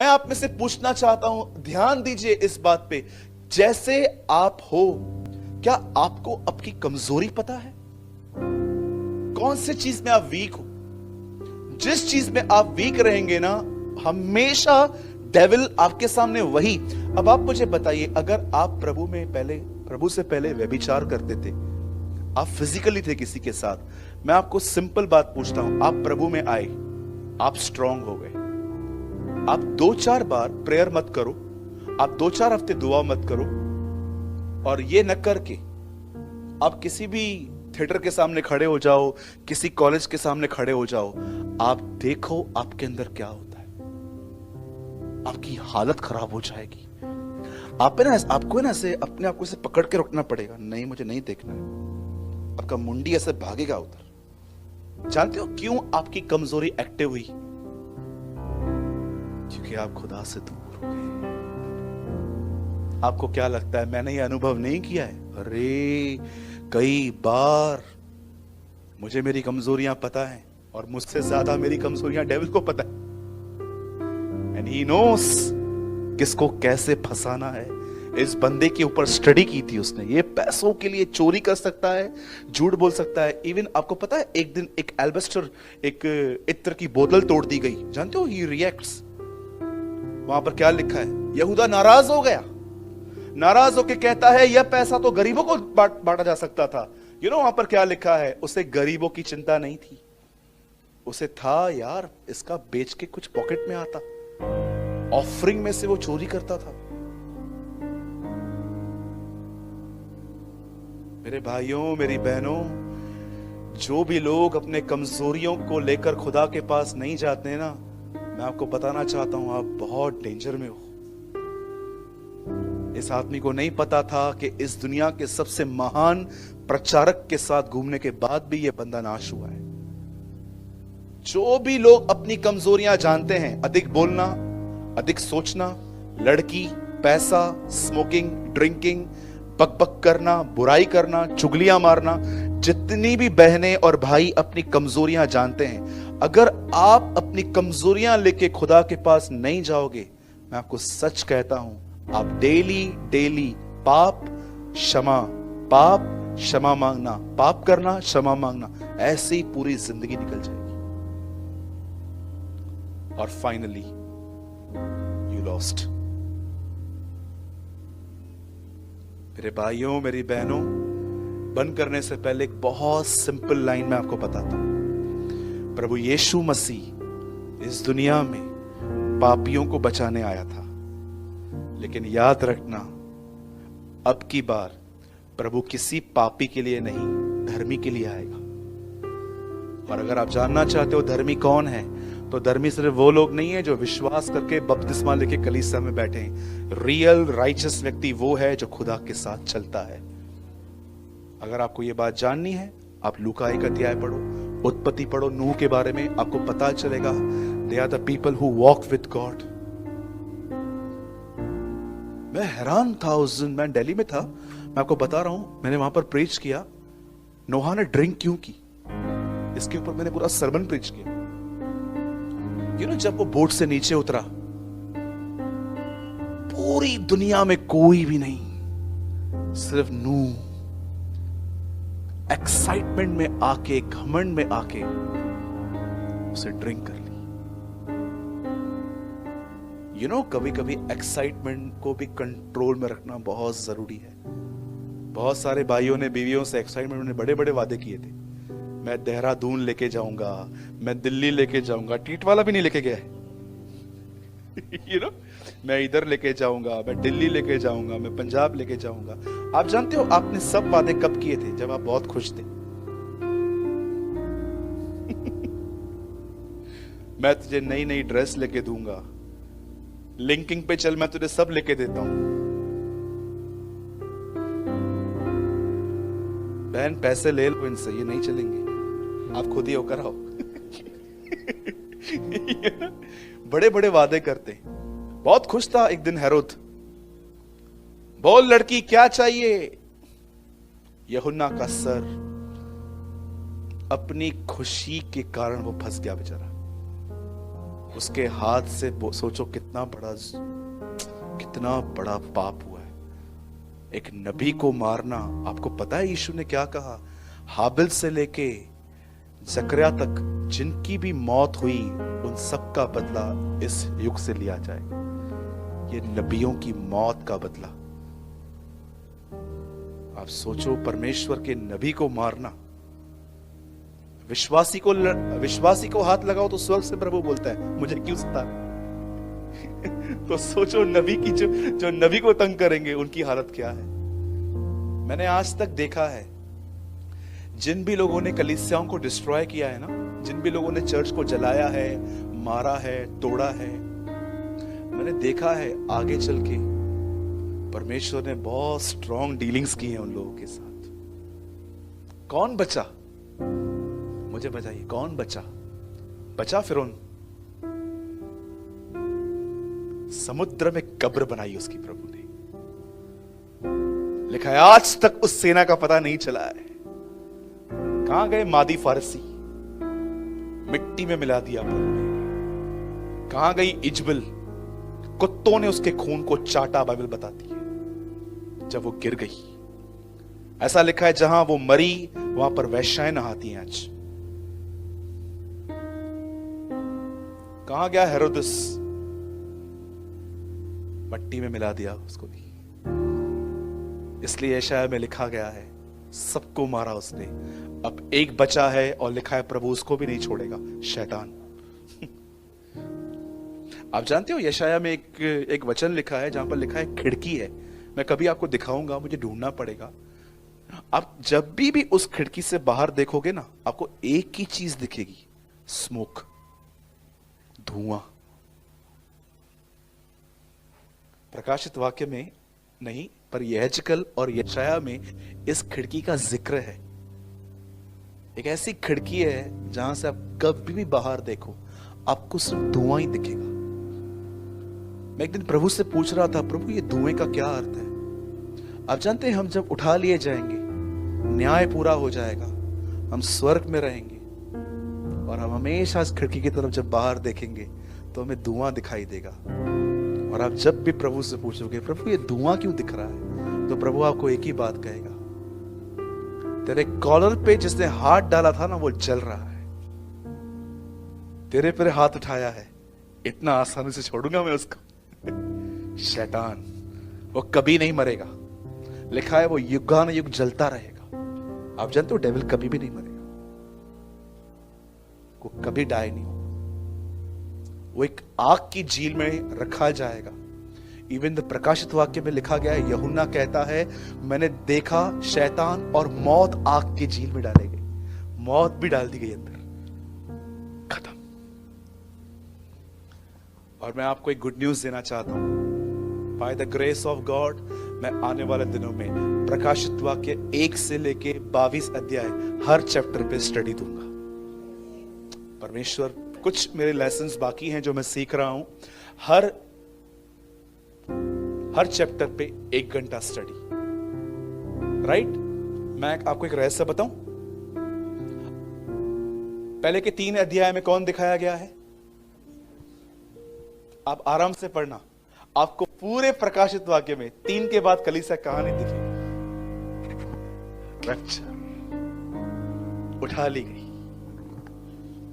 मैं आप में से पूछना चाहता हूं, ध्यान दीजिए इस बात पे। जैसे आप हो, क्या आपको आपकी कमजोरी पता है? कौन से चीज में आप वीक हो? जिस चीज में आप वीक रहेंगे ना, हमेशा डेविल आपके सामने वही। अब आप मुझे बताइए, अगर आप प्रभु से पहले व्यभिचार करते थे, आप फिजिकली थे किसी के साथ, मैं आपको सिंपल बात पूछता हूं, आप प्रभु में आए, आप स्ट्रांग हो गए, आप 2-4 बार प्रेयर मत करो, आप 2-4 हफ्ते दुआ मत करो, और ये न करके आप किसी भी थिएटर के सामने खड़े हो जाओ, किसी कॉलेज के सामने खड़े हो जाओ, आप देखो आपके अंदर क्या होता है। आपकी हालत खराब हो जाएगी। आपको ना ऐसे अपने आप को ऐसे पकड़ के रखना पड़ेगा, नहीं मुझे नहीं देखना है। आपका मुंडी ऐसे भागेगा उधर। जानते हो क्यों आपकी कमजोरी एक्टिव हुई? क्योंकि आप खुदा से दूर हो गए। आपको क्या लगता है मैंने ये अनुभव नहीं किया है? अरे कई बार मुझे मेरी कमजोरियां पता है, और मुझसे ज्यादा मेरी कमजोरियां डेविल को पता है। एंड ही नोस किसको कैसे फंसाना है। इस बंदे के ऊपर स्टडी की थी उसने। ये पैसों के लिए चोरी कर सकता है, झूठ बोल सकता है। इवन आपको पता है, एक दिन एक एल्बेस्टर, एक इत्र की बोतल तोड़ दी गई। जानते हो ही रिएक्ट्स। वहां पर क्या लिखा है? यहूदा नाराज हो गया, नाराज होकर कहता है यह पैसा तो गरीबों को बांटा जा सकता था। वहां पर क्या लिखा है? उसे गरीबों की चिंता नहीं थी, उसे था यार इसका बेच के कुछ पॉकेट में आता, ऑफरिंग में से वो चोरी करता था। मेरे भाइयों, मेरी बहनों, जो भी लोग अपने कमजोरियों को लेकर खुदा के पास नहीं जाते ना, मैं आपको बताना चाहता हूं, आप बहुत डेंजर में हो। इस आदमी को नहीं पता था कि इस दुनिया के सबसे महान प्रचारक के साथ घूमने के बाद भी यह बंदा नाश हुआ है। जो भी लोग अपनी कमजोरियां जानते हैं, अधिक बोलना, अधिक सोचना, लड़की, पैसा, स्मोकिंग, ड्रिंकिंग, बकबक करना, बुराई करना, चुगलियां मारना, जितनी भी बहनें और भाई अपनी कमजोरियां जानते हैं, अगर आप अपनी कमजोरियां लेके खुदा के पास नहीं जाओगे, मैं आपको सच कहता हूं, आप डेली पाप क्षमा मांगना, पाप करना, क्षमा मांगना, ऐसे ही पूरी जिंदगी निकल जाएगी। और फाइनली यू लॉस्ट। मेरे भाइयों, मेरी बहनों, बंद करने से पहले एक बहुत सिंपल लाइन मैं आपको बताता हूं। प्रभु यीशु मसीह इस दुनिया में पापियों को बचाने आया था, लेकिन याद रखना, अब की बार प्रभु किसी पापी के लिए नहीं, धर्मी के लिए आएगा। और अगर आप जानना चाहते हो धर्मी कौन है, तो धर्मी सिर्फ वो लोग नहीं है जो विश्वास करके बपतिस्मा लेके कलीसिया में बैठे हैं। रियल राइचस व्यक्ति वो है जो खुदा के साथ चलता है। अगर आपको ये बात जाननी है, आप लूका 1 अध्याय पढ़ो, उत्पत्ति पढ़ो, नूह के बारे में आपको पता चलेगा। They are the people who walk with God. मैं हैरान था उस दिन, मैं दिल्ली में था, मैं आपको बता रहा हूं, मैंने वहां पर प्रीच किया, नोहा ने ड्रिंक क्यों की, इसके ऊपर मैंने पूरा सरमन प्रीच किया। जब वो बोट से नीचे उतरा, पूरी दुनिया में कोई भी नहीं, सिर्फ नूह एक्साइटमेंट में आके, घमंड में आके उसे ड्रिंक कर ली। कभी कभी एक्साइटमेंट को भी कंट्रोल में रखना बहुत जरूरी है। बहुत सारे भाइयों ने बीवियों से एक्साइटमेंट में बड़े बड़े वादे किए थे, मैं देहरादून लेके जाऊंगा, मैं दिल्ली लेके जाऊंगा, टीटवाला भी नहीं लेके गया है। मैं इधर लेके जाऊंगा, मैं दिल्ली लेके जाऊंगा, मैं पंजाब लेके जाऊंगा। आप जानते हो आपने सब वादे कब किए थे? जब आप बहुत खुश थे। मैं तुझे नई नई ड्रेस लेके दूंगा, लिंकिंग पे चल, मैं तुझे सब लेके देता हूं। बहन पैसे ले लो इनसे, ये नहीं चलेंगे, आप खुद ही होकर आओ। बड़े बड़े वादे करते। बहुत खुश था एक दिन हेरोद, बोल लड़की क्या चाहिए? यूहन्ना का सर। अपनी खुशी के कारण वो फंस गया बेचारा। उसके हाथ से सोचो कितना बड़ा पाप हुआ है। एक नबी को मारना। आपको पता है यीशु ने क्या कहा? हाबिल से लेके जकरिया तक जिनकी भी मौत हुई उन सब का बदला इस युग से लिया जाएगा। ये नबियों की मौत का बदला। आप सोचो, परमेश्वर के नबी को मारना। विश्वासी को हाथ लगाओ तो स्वर्ग से प्रभु बोलता है मुझे क्यों सता तो सोचो नबी की जो नबी को तंग करेंगे उनकी हालत क्या है। मैंने आज तक देखा है जिन भी लोगों ने कलीसियाओं को डिस्ट्रॉय किया है ना, जिन भी लोगों ने चर्च को जलाया है, मारा है, तोड़ा है, मैंने देखा है आगे चल के परमेश्वर ने बहुत स्ट्रॉन्ग डीलिंग्स की हैं उन लोगों के साथ। कौन बचा? मुझे बताइए, कौन बचा? फिरौन। समुद्र में कब्र बनाई उसकी प्रभु ने। लिखा है आज तक उस सेना का पता नहीं चला है। कहां गए मादी फारसी? मिट्टी में मिला दिया प्रभु ने। कहां गई इजबल? कुत्तों ने उसके खून को चाटा, बाइबल बताती है, जब वो गिर गई। ऐसा लिखा है जहां वो मरी वहां पर वैश्याएं नहाती हैं आज। कहां गया हेरोदस? मट्टी में मिला दिया उसको भी। इसलिए यशायाह में लिखा गया है सबको मारा उसने, अब एक बचा है और लिखा है प्रभु उसको भी नहीं छोड़ेगा, शैतान। आप जानते हो यशायाह में एक वचन लिखा है जहां पर लिखा है खिड़की है। मैं कभी आपको दिखाऊंगा, मुझे ढूंढना पड़ेगा। आप जब भी उस खिड़की से बाहर देखोगे ना, आपको एक ही चीज दिखेगी, स्मोक, धुआं। प्रकाशित वाक्य में नहीं, पर यहेजकल और यशायाह में इस खिड़की का जिक्र है। एक ऐसी खिड़की है जहां से आप कभी भी बाहर देखो आपको सिर्फ धुआं ही दिखेगा। मैं एक दिन प्रभु से पूछ रहा था, प्रभु ये धुएं का क्या अर्थ है? आप जानते हैं हम जब उठा लिए जाएंगे, न्याय पूरा हो जाएगा, हम स्वर्ग में रहेंगे और हम हमेशा इस खिड़की की तरफ जब बाहर देखेंगे तो हमें धुआं दिखाई देगा। और आप जब भी प्रभु से पूछोगे प्रभु ये धुआं क्यों दिख रहा है, तो प्रभु आपको एक ही बात कहेगा, तेरे कॉलर पे जिसने हाथ डाला था ना वो जल रहा है, तेरे पर हाथ उठाया है, इतना आसानी से छोड़ूंगा मैं उसको? शैतान, वो कभी नहीं मरेगा। लिखा है वो युगानुयुग जलता रहेगा। आप जानते हो डेविल कभी भी नहीं मरेगा, वो कभी डाई नहीं होगा। वो एक आग की झील में रखा जाएगा। इवन द प्रकाशित वाक्य में लिखा गया है, यूहन्ना कहता है मैंने देखा शैतान और मौत आग की झील में डाले गए। मौत भी डाल दी गई अंदर, खत्म। और मैं आपको एक गुड न्यूज देना चाहता हूं। By the grace of God मैं आने वाले दिनों में प्रकाशित वाक्य 1 से लेके 22 अध्याय हर चैप्टर पे स्टडी दूंगा। परमेश्वर, कुछ मेरे लेसन्स बाकी हैं जो मैं सीख रहा हूं। हर चैप्टर पे 1 घंटा स्टडी, राइट? मैं आपको एक रहस्य बताऊं। पहले के 3 अध्याय में कौन दिखाया गया है? आप आराम से पढ़ना, आपको पूरे प्रकाशित वाक्य में 3 के बाद कलीसिया कहानी दिखेगी। रैप्चर, उठा ली गई,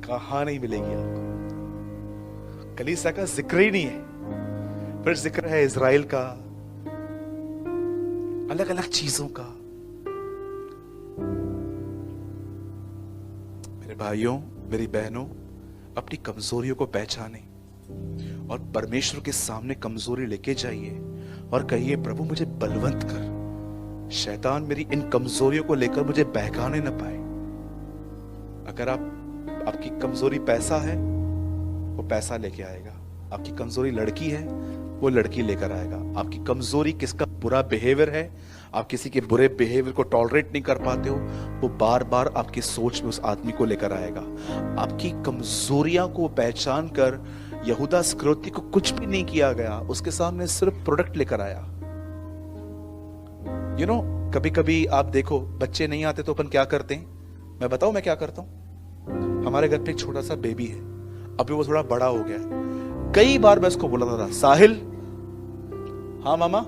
कहां नहीं मिलेगी आपको। कलीसिया का जिक्र ही नहीं है। फिर जिक्र है इजराइल का, अलग अलग चीजों का। मेरे भाइयों, मेरी बहनों, अपनी कमजोरियों को पहचाने और परमेश्वर के सामने कमजोरी लेके जाइए और कहिए प्रभु मुझे बलवंत कर, शैतान मेरी इन कमजोरियों को लेकर मुझे बहकाने न पाए। अगर आपकी कमजोरी पैसा है, वो पैसा लेके आएगा। आपकी कमजोरी लड़की है, वो लड़की लेकर आएगा। आपकी कमजोरी किसका बुरा बिहेवियर है, आप किसी के बुरे बिहेवियर को टॉलरेट नहीं कर पाते हो, वो बार बार आपकी सोच में उस आदमी को लेकर आएगा। आपकी कमजोरियां को पहचान कर यहूदा इस्करियोती को कुछ भी नहीं किया गया, उसके सामने सिर्फ प्रोडक्ट लेकर आया। कभी कभी आप देखो बच्चे नहीं आते तो अपन क्या करते हैं? मैं बताऊं मैं क्या करता हूं? हमारे घर पे एक छोटा सा बेबी है, अभी वो थोड़ा बड़ा हो गया है। कई बार मैं उसको बुलाता था, साहिल, हाँ मामा,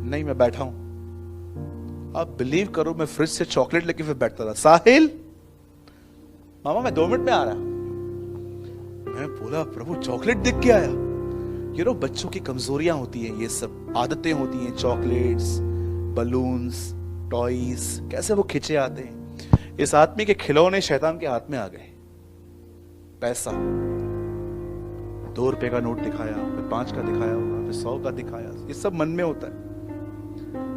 नहीं मैं बैठा हूं। आप बिलीव करो, मैं फ्रिज से चॉकलेट लेके फिर बैठता था, साहिल मामा मैं 2 मिनट में आ रहा। मैं बोला प्रभु चॉकलेट देख के आया। यू नो बच्चों की कमजोरियां होती हैं, ये सब आदतें होती हैं, चॉकलेट्स, बलून्स, टॉयज, कैसे वो खिंचे आते हैं। इस आदमी के खिलौने शैतान के हाथ में आ गए। पैसा, 2 रुपए का नोट दिखाया, फिर 5 का दिखाया होगा, फिर 100 का दिखाया, ये सब मन में होता है।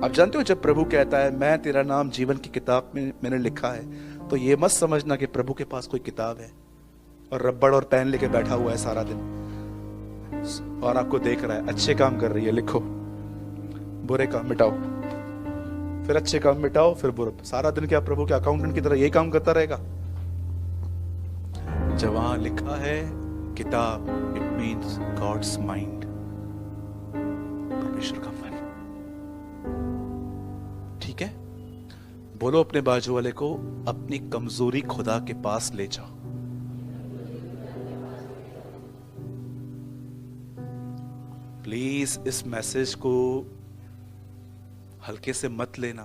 आप जानते हो जब प्रभु कहता है मैं तेरा नाम जीवन की किताब में मैंने लिखा है, तो ये मत समझना कि प्रभु के पास कोई किताब है और रबड़ और पेन लेके बैठा हुआ है सारा दिन और आपको देख रहा है अच्छे काम कर रही है लिखो, बुरे काम मिटाओ, फिर अच्छे काम मिटाओ, फिर बुरे। सारा दिन क्या प्रभु के अकाउंटेंट की तरह यही काम करता रहेगा? जब वहां लिखा है किताब, इट मीन्स गॉड्स माइंड, परमेश्वर का मन। ठीक है, बोलो अपने बाजू वाले को, अपनी कमजोरी खुदा के पास ले जाओ। प्लीज इस मैसेज को हल्के से मत लेना।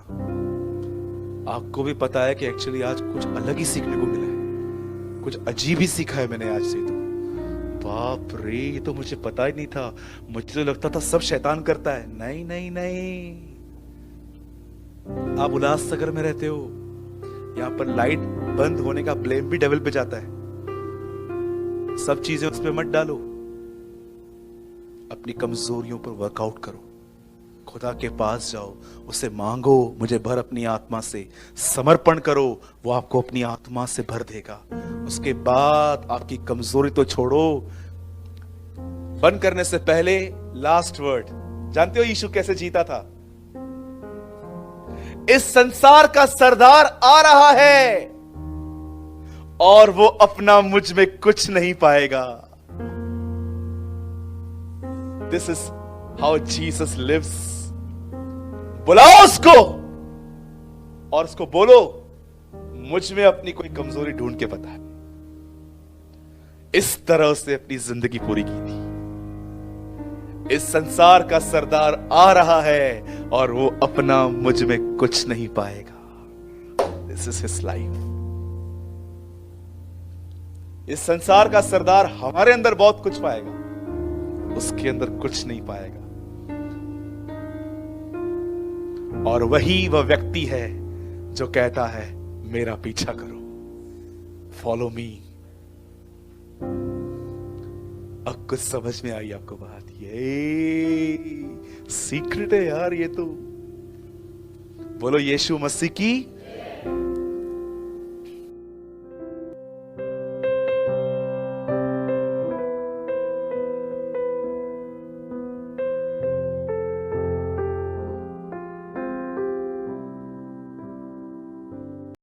आपको भी पता है कि एक्चुअली आज कुछ अलग ही सीखने को मिला है, कुछ अजीब ही सीखा है मैंने आज से। तो बाप रे, ये तो मुझे पता ही नहीं था। मुझे तो लगता था सब शैतान करता है। नहीं नहीं नहीं, आप उल्लासनगर में रहते हो, यहां पर लाइट बंद होने का ब्लेम भी डेविल पे जाता है। सब चीजें उस पर मत डालो, अपनी कमजोरियों पर वर्कआउट करो, खुदा के पास जाओ, उसे मांगो मुझे भर अपनी आत्मा से, समर्पण करो, वो आपको अपनी आत्मा से भर देगा। उसके बाद आपकी कमजोरी तो छोड़ो। बंद करने से पहले लास्ट वर्ड, जानते हो यीशु कैसे जीता था? इस संसार का सरदार आ रहा है और वो अपना मुझ में कुछ नहीं पाएगा। This is how Jesus lives. बुलाओ उसको और उसको बोलो मुझ में अपनी कोई कमजोरी ढूंढ के बता। इस तरह उसने अपनी जिंदगी पूरी की थी। इस संसार का सरदार आ रहा है और वो अपना मुझ में कुछ नहीं पाएगा। This is his life. इस संसार का सरदार हमारे अंदर बहुत कुछ पाएगा, उसके अंदर कुछ नहीं पाएगा। और वही वह व्यक्ति है जो कहता है मेरा पीछा करो, फॉलो मी। अब कुछ समझ में आई आपको बात? ये सीक्रेट है यार, ये तो। बोलो यीशु मसीह की